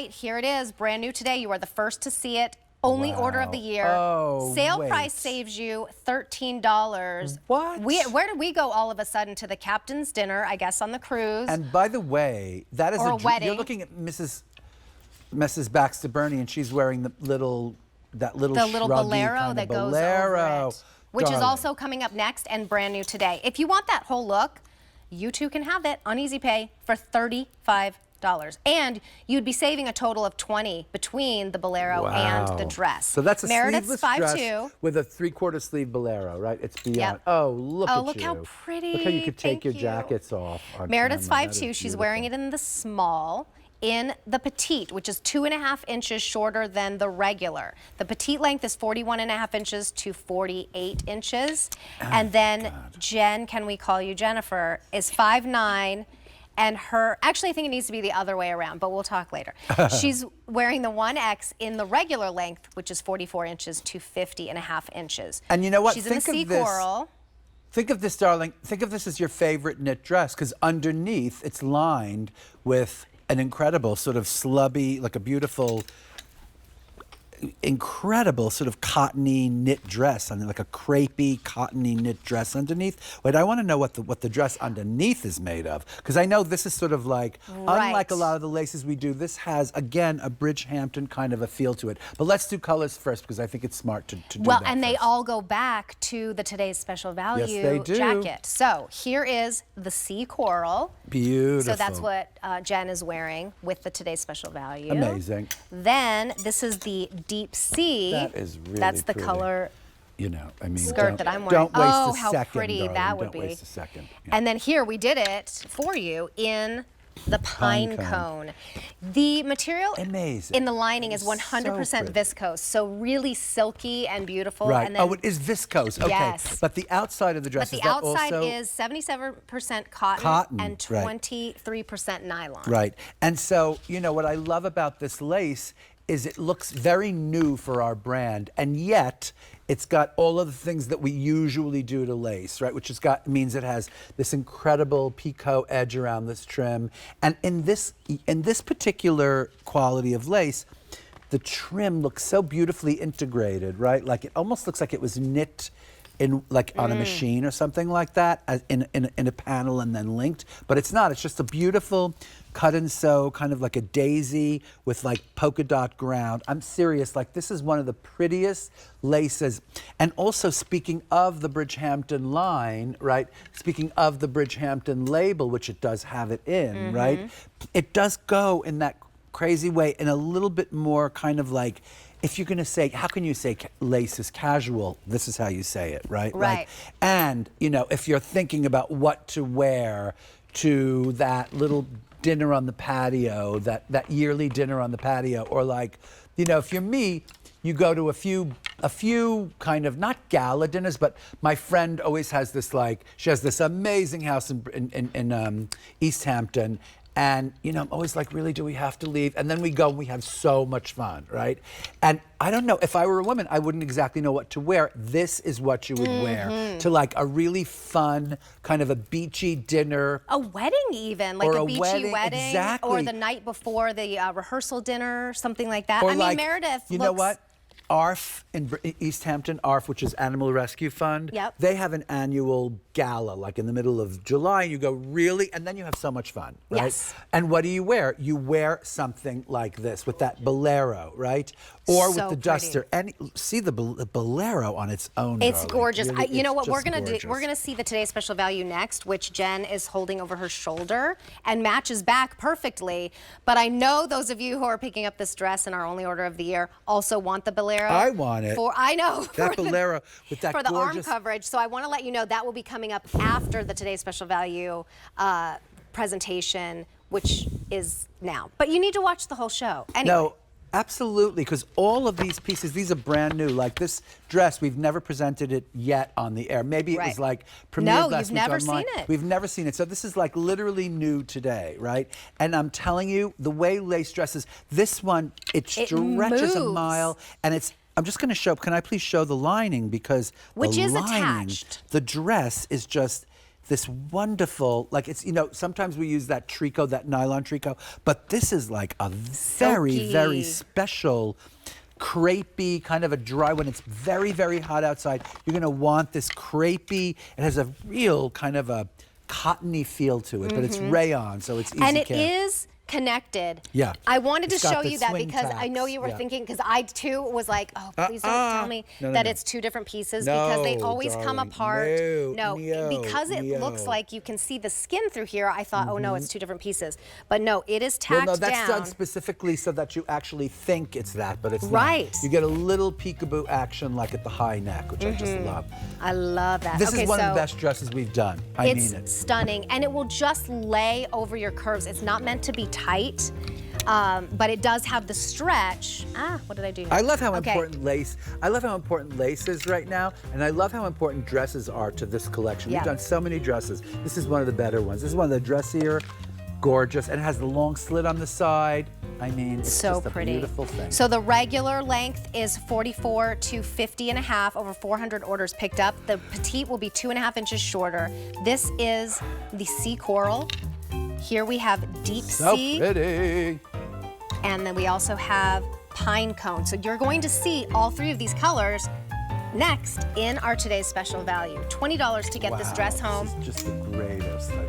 right, here it is, brand new today. You are the first to see it. Only order of the year. Oh, Sale price saves you $13. What? Where did we go all of a sudden? To the captain's dinner, I guess, on the cruise. And by the way, that is or a wedding. You're looking at Mrs. Baxter Burney, and she's wearing the little bolero that goes over it, which is also coming up next and brand new today. If you want that whole look, you too can have it on Easy Pay for $35. And you'd be saving a total of $20 between the bolero and the dress. So that's a Meredith's sleeveless dress with a 3/4 sleeve bolero, right? It's beyond. Yep. Oh, look at you. Oh, look how pretty. Look how you could take your jackets off. Meredith's 5'2". She's wearing it in the small. In the petite, which is 2.5 inches shorter than the regular. The petite length is 41.5 inches to 48 inches. And then Jen, can we call you Jennifer, is 5'9", and actually I think it needs to be the other way around, but we'll talk later. She's wearing the 1X in the regular length, which is 44 inches to 50.5 inches. And you know what? She's in the sea coral. Think of this, darling. Think of this as your favorite knit dress, because underneath it's lined with an incredible sort of slubby, like a beautiful, incredible sort of cottony knit dress, and like a crepey cottony knit dress underneath. Wait, I want to know what the dress underneath is made of, because I know this is sort of like, unlike a lot of the laces we do, this has, again, a Bridgehampton kind of a feel to it. But let's do colors first, because I think it's smart to do that. Well, and they all go back to the Today's Special Value jacket. So here is the sea coral. Beautiful. So that's what Jen is wearing with the Today's Special Value. Amazing. Then this is the deep sea. That is really That's the pretty. color. You know, I mean, skirt that I'm wearing. Don't waste oh, a how second, pretty darling. that would Don't be. waste a second. Yeah. And then here we did it for you in the pine cone. The material in the lining is 100% viscose, so really silky and beautiful. Right. And then, oh, it is viscose. Okay. Yes. But the outside of the dress is that also? But the outside is 77% cotton and 23% nylon. Right. And so, you know, what I love about this lace is it looks very new for our brand, and yet it's got all of the things that we usually do to lace, right? Which means it has this incredible picot edge around this trim. And in this particular quality of lace, the trim looks so beautifully integrated, right? Like it almost looks like it was knit in on a machine or something like that, in a panel and then linked. But it's not. It's just a beautiful cut and sew, kind of like a daisy with like polka dot ground. I'm serious. Like this is one of the prettiest laces. And also, speaking of the Bridgehampton line, right? Speaking of the Bridgehampton label, which it does have it in, right? It does go in that crazy way, in a little bit more kind of like, if you're going to say, how can you say lace is casual? This is how you say it, right? Right. Like, and, you know, if you're thinking about what to wear to that little dinner on the patio, that yearly dinner on the patio, or like, you know, if you're me, you go to a few kind of, not gala dinners, but my friend always has this, like, she has this amazing house in East Hampton. And, you know, I'm always like, really, do we have to leave? And then we go and we have so much fun, right? And I don't know, if I were a woman, I wouldn't exactly know what to wear. This is what you would wear to like a really fun, kind of a beachy dinner. A wedding even, like or a beachy wedding. Exactly. Or the night before the rehearsal dinner, something like that. Or I mean, like, Meredith you know what? ARF in East Hampton, ARF, which is Animal Rescue Fund, they have an annual gala, like in the middle of July, and you go, really? And then you have so much fun, right? Yes. And what do you wear? You wear something like this, with that bolero, right? Or with the duster. And see the bolero on its own. It's darling. gorgeous. Really, you know what we're gonna gorgeous. do? We're gonna see the Today's Special Value next, which Jen is holding over her shoulder and matches back perfectly. But I know those of you who are picking up this dress in our only order of the year also want the bolero. I want it. I know. That bolero with that for the gorgeous arm coverage. So I want to let you know that will be coming up after the Today's Special Value presentation, which is now. But you need to watch the whole show. Anyway. No. Absolutely, because all of these pieces, these are brand new. Like this dress, we've never presented it yet on the air. Maybe it was like premiered last week online. No, you've never seen it. We've never seen it. So this is like literally new today, right? And I'm telling you, the way lace dresses, this one, it stretches a mile, and it's, I'm just going to show, can I please show the lining? Because which the is lining, attached. the dress is just this wonderful, like it's, you know, sometimes we use that tricot, that nylon tricot, but this is like a very, very Silky. special, crepey, kind of a dry, when it's very, very hot outside, you're gonna want this crepey. It has a real kind of a cottony feel to it, but it's rayon, so it's easy And it care. is connected. Yeah. I wanted to It's got show the you that swing because I know tabs. you were Yeah. thinking, because I too was like, oh, please don't tell me No, no, that no. it's two different pieces, because they No, always come darling. apart. No, because it looks no. like you can see the skin through here, I thought, oh no, it's two different pieces. But no, it is Well, tacked no, that's down. done specifically so that you actually think it's that, but it's Right. not. You get a little peekaboo action like at the high neck, which I just love. I love that. This Okay, is one of so the best dresses we've done. I it's mean it. stunning, and it will just lay over your curves. It's not meant to be tight, but it does have the stretch. What did I do here? I love how Okay. important lace is right now, and I love how important dresses are to this collection. Yeah. We've done so many dresses. This is one of the better ones. This is one of the dressier, gorgeous, and it has the long slit on the side. I mean, it's So just a pretty. beautiful thing. So the regular length is 44 to 50 and a half, over 400 orders picked up. The petite will be 2.5 inches shorter. This is the sea coral. Here we have deep So sea, pretty. and then we also have pine cone. So you're going to see all three of these colors next in our today's special value. $20 to get this dress home. This is just the greatest. I